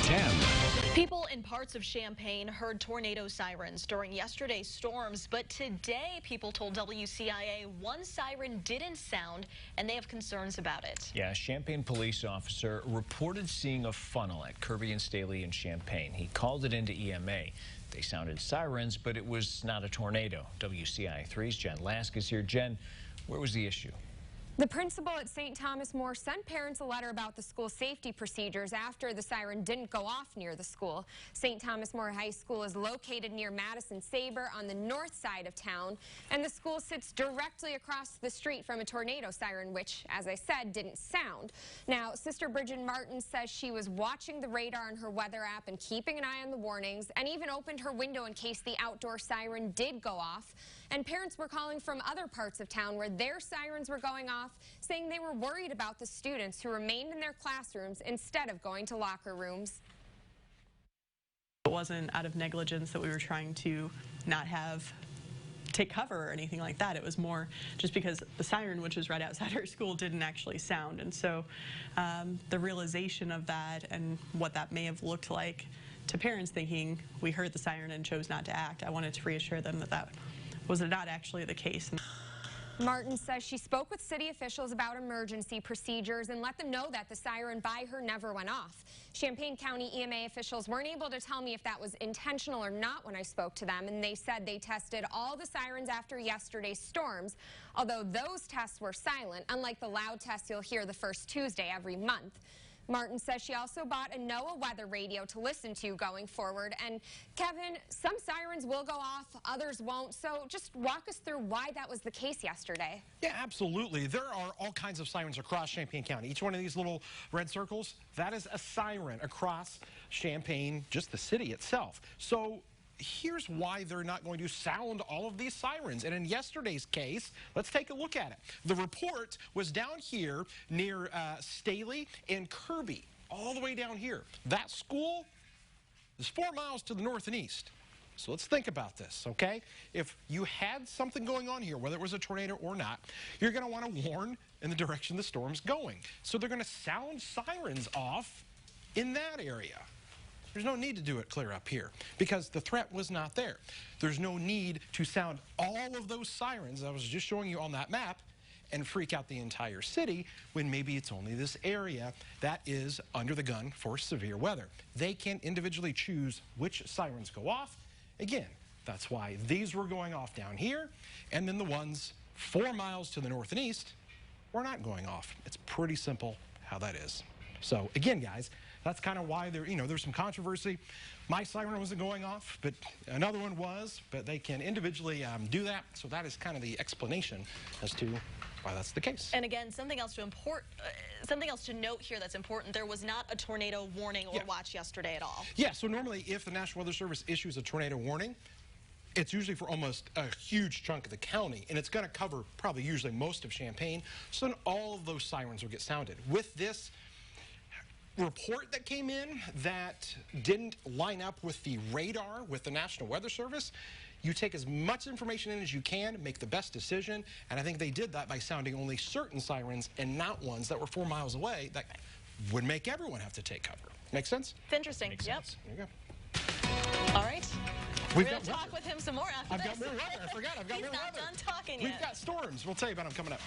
10. People in parts of Champaign heard tornado sirens during yesterday's storms, but today people told WCIA one siren didn't sound and they have concerns about it. Yeah, a Champaign police officer reported seeing a funnel at Kirby and Staley in Champaign. He called it into EMA. They sounded sirens, but it was not a tornado. WCIA 3's Jen Lask is here. Jen, where was the issue? The principal at St. Thomas More sent parents a letter about the school safety procedures after the siren didn't go off near the school. St. Thomas More High School is located near Madison Saber on the north side of town, and the school sits directly across the street from a tornado siren, which, as I said, didn't sound. Now, Sister Bridget Martin says she was watching the radar on her weather app and keeping an eye on the warnings, and even opened her window in case the outdoor siren did go off. And parents were calling from other parts of town where their sirens were going off, saying they were worried about the students who remained in their classrooms instead of going to locker rooms. It wasn't out of negligence that we were trying to not take cover or anything like that. It was more just because the siren, which was right outside our school, didn't actually sound. And so the realization of that and what that may have looked like to parents thinking we heard the siren and chose not to act, I wanted to reassure them that that was not actually the case. Martin says she spoke with city officials about emergency procedures and let them know that the siren by her never went off. Champaign County EMA officials weren't able to tell me if that was intentional or not when I spoke to them, and they said they tested all the sirens after yesterday's storms, although those tests were silent, unlike the loud tests you'll hear the first Tuesday every month. Martin says she also bought a NOAA weather radio to listen to going forward. And Kevin, some sirens will go off, others won't. So just walk us through why that was the case yesterday. Yeah, absolutely. There are all kinds of sirens across Champaign County. Each one of these little red circles, that is a siren across Champaign, just the city itself. So here's why they're not going to sound all of these sirens. And in yesterday's case, let's take a look at it. The report was down here near Staley and Kirby, all the way down here. That school is 4 miles to the north and east. So let's think about this, okay? If you had something going on here, whether it was a tornado or not, you're going to want to warn in the direction the storm's going. So they're going to sound sirens off in that area. There's no need to do it clear up here because the threat was not there. There's no need to sound all of those sirens I was just showing you on that map and freak out the entire city when maybe it's only this area that is under the gun for severe weather. They can individually choose which sirens go off. Again, that's why these were going off down here, and then the ones 4 miles to the north and east were not going off. It's pretty simple how that is. So again, guys, that's kind of why there's some controversy. My siren wasn't going off, but another one was, but they can individually do that. So that is kind of the explanation as to why that's the case. And again, something else to note here that's important, there was not a tornado warning or watch yesterday at all. Yeah, so normally if the National Weather Service issues a tornado warning, it's usually for almost a huge chunk of the county, and it's going to cover probably usually most of Champaign. So then all of those sirens will get sounded. With this report that came in that didn't line up with the radar with the National Weather Service, you take as much information in as you can, make the best decision, and I think they did that by sounding only certain sirens and not ones that were 4 miles away that would make everyone have to take cover. Make sense? It's interesting. Makes Yep. sense. There you go. All right. We're going to talk with him some more after I've this. got more weather. I forgot. I've got more weather. He's not done talking yet. We've got storms. We'll tell you about them coming up.